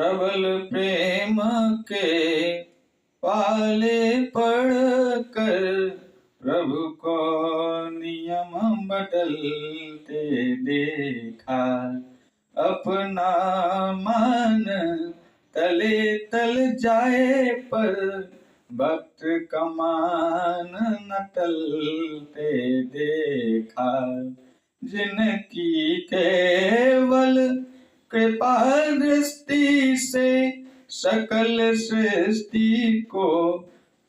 प्रबल प्रेम के पाले पड़कर प्रभु को नियम बदलते देखा। अपना मान तले तल जाए पर भक्त का मान न टलते देखा। जिनकी केवल कृपा दृष्टि से सकल सृष्टि को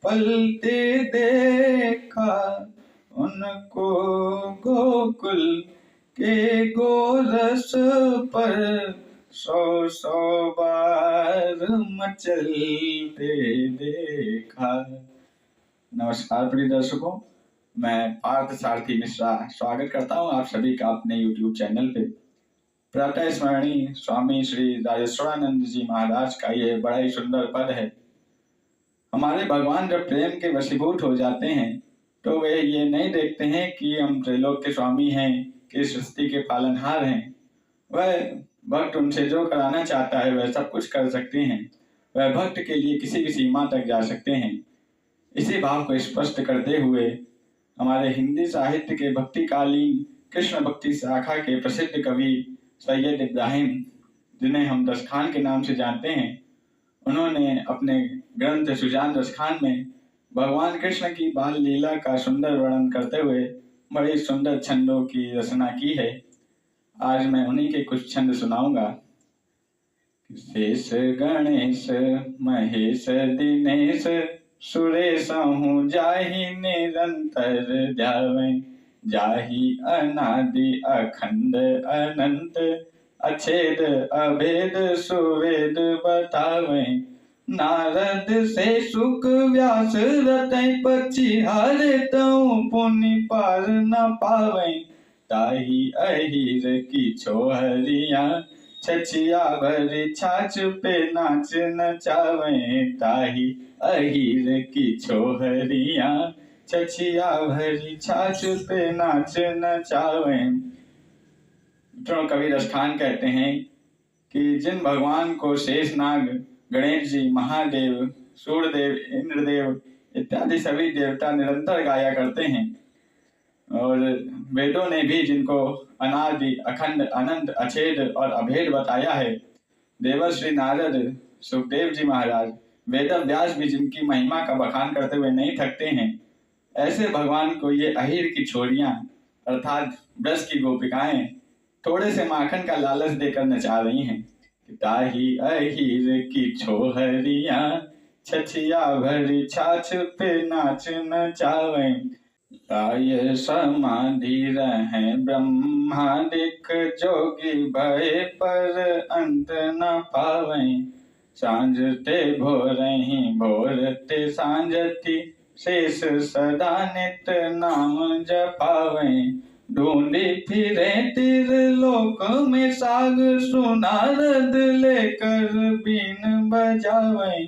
पलते देखा। उनको गोकुल के गोरस पर 100 बार मचलते देखा। नमस्कार प्रिय दर्शकों, मैं पार्थ सारथी मिश्रा स्वागत करता हूं आप सभी का अपने YouTube चैनल पे। प्रातः स्मरणीय स्वामी श्री राजेश्वरानंद जी महाराज का ये बड़ा ही सुंदर पद है। हमारे भगवान जब प्रेम के वशीभूत हो जाते हैं तो वे ये नहीं देखते हैं कि हम त्रिलोक के स्वामी हैं, कि सृष्टि के पालनहार हैं। वह भक्त उनसे जो कराना चाहता है वह सब कुछ कर सकते हैं। वह भक्त के लिए किसी भी सीमा तक जा सकते हैं। इसी भाव को स्पष्ट करते हुए हमारे हिंदी साहित्य के भक्तिकालीन कृष्ण भक्ति शाखा के प्रसिद्ध कवि सैयद इब्राहिम, जिन्हें हम दस्तखान के नाम से जानते हैं, उन्होंने अपने ग्रंथ सुजान दस्तखान में भगवान कृष्ण की बाल लीला का सुंदर वर्णन करते हुए बड़े सुंदर छंदों की रचना की है। आज मैं उन्हीं के कुछ छंद सुनाऊंगा। शेष गणेश महेश दिनेश सुरेश हूँ जाहि निरंतर ध्यावें। जाहि अनादि अखंड अनंत अछेद अभेद सुवेद बतावें। नारद से सुख व्यास रतै पछिहारे तऊ पुनि पार न पावें। ताहि अहिर की छोहरिया छछिया भरी छाछ पे नाच नचावें। ताहि अहिर की छोहरिया छछिया भरी छाछ पे नाच नचावें। मित्रों, कवि दस्तखान कहते हैं कि जिन भगवान को शेषनाग, गणेश जी, महादेव, सूर्यदेव, इंद्रदेव इत्यादि सभी देवता निरंतर गाया करते हैं, और वेदों ने भी जिनको अनादि अखंड अनंत अछेद और अभेद बताया है, देवर्षि नारद, सुखदेव जी महाराज, वेद व्यास भी जिनकी महिमा का बखान करते हुए नहीं थकते हैं, ऐसे भगवान को ये अहिर की छोरियां अर्थात ब्रज की गोपिकाएं थोड़े से माखन का लालच देकर नचा रही हैं। ताहि अहिर की छोहरिया छछिया भरी छाछ पे नाच नचावें। लाय समाधि रहे ब्रह्मादिक जोगी भय पर अंत न पावें। सांझते भोरहि भोरते सांझति शेष सदा नित नाम जपावें। ढूंढी फिरे त्रिलोक में साग सुनारद लेकर बीन बजावें।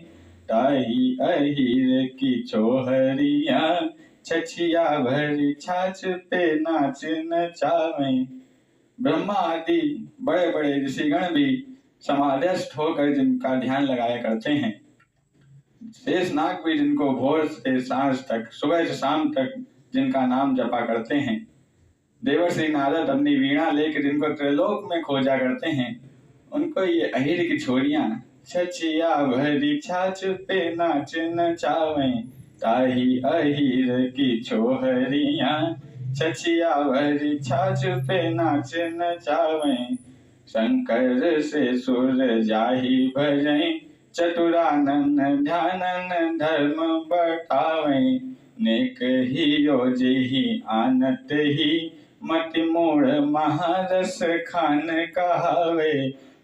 ताहि अहिर की छोहरिया छछिया भरी छाछ पे नाच नचावें। ब्रह्मा आदि बड़े बड़े ऋषिगण भी समाधिस्थ होकर जिनका ध्यान लगाया करते हैं। शेषनाग भी जिनको भोर से सांझ तक, सुबह से शाम तक जिनका नाम जपा करते हैं। देवर्षि नारद अपनी वीणा लेकर जिनको त्रिलोक में खोजा करते हैं, उनको ये अहिर की छोरियां छछिया भरी छाछ पे नाच नचावें। ताहि अहिर की छोहरिया छछिया भरी छाछ पे नाच नचावें। शंकर से सुर जाहि भजै चतुरानन ध्यानन धर्म बठावें। नेक ही योजिहि आनत ही मति मूढ़ महारस खान कहावे।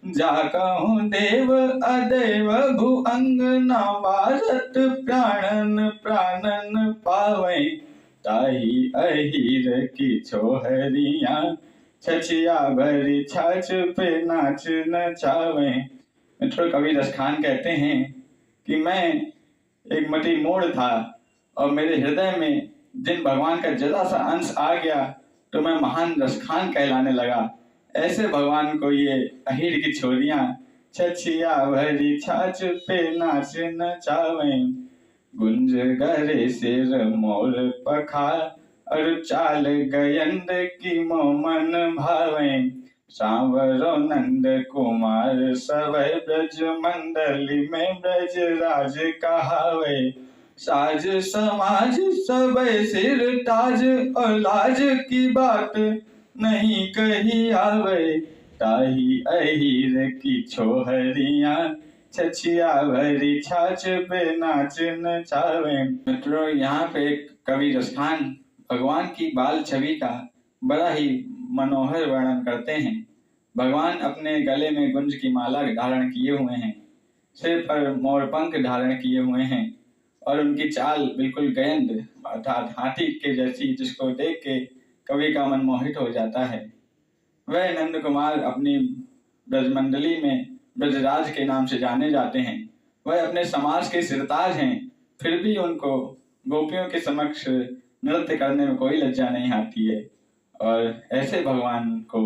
जाकहूँ देव अदेव भुअंग न वारत प्राणन प्राणन पावें। ताहि अहिर की छोहरिया छछिया भरी छाछ पे नाच नचावें। मित्रों, कवि दस्तखान कहते हैं कि मैं एक मति मूढ़ था और मेरे हृदय में जिन भगवान का जरा सा अंश आ गया तो मैं महान दस्तखान कहलाने लगा। ऐसे भगवान को ये अहिर की छोरियां छछिया भरी छाछ पे नाच नचावे। गुंज गरे सिर मोर पखार, और चाल गयंद की मोमन भावे। सांवरो नंद कुमार सवै ब्रज मंडली में ब्रज राज कहावे। साज समाज सबे सिर ताज, और लाज की बात नहीं कही आवे। ताही अहीर की छोहरिया, छछिया भरी छाछ पे नाच नचावे। मित्रों, यहाँ पे कवि रसखान भगवान की बाल छवि का बड़ा ही मनोहर वर्णन करते हैं। भगवान अपने गले में गुंज की माला धारण किए हुए हैं, सिर पर मोरपंख धारण किए हुए हैं, और उनकी चाल बिल्कुल गयंद अर्थात हाथी के जैसी, जिसको देख के कवि का मन मोहित हो जाता है। वह नंद कुमार अपनी ब्रजमंडली में ब्रजराज के नाम से जाने जाते हैं। वह अपने समाज के सिरताज हैं, फिर भी उनको गोपियों के समक्ष नृत्य करने में कोई लज्जा नहीं आती है। और ऐसे भगवान को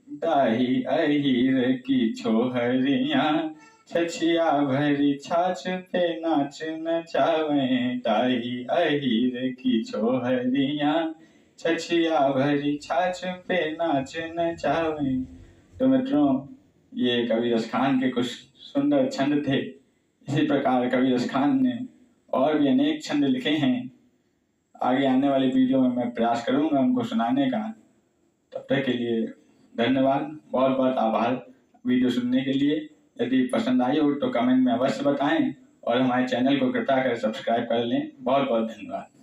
ताही अहीर की छोहरिया, छछिया भरी छाछ पे नाच नचावे। ताही अहीर की छोहरिया, छछिया भरी छाछ पे नाच नचावे। तो मित्रों, ये कवि रसखान के कुछ सुंदर छंद थे। इसी प्रकार कवि रसखान ने और भी अनेक छंद लिखे हैं। आगे आने वाली वीडियो में मैं प्रयास करूंगा उनको सुनाने का। तब तक के लिए धन्यवाद, बहुत बहुत आभार वीडियो सुनने के लिए। यदि पसंद आई हो तो कमेंट में अवश्य बताएं, और हमारे चैनल को कृपया कर सब्सक्राइब कर लें। बहुत बहुत धन्यवाद।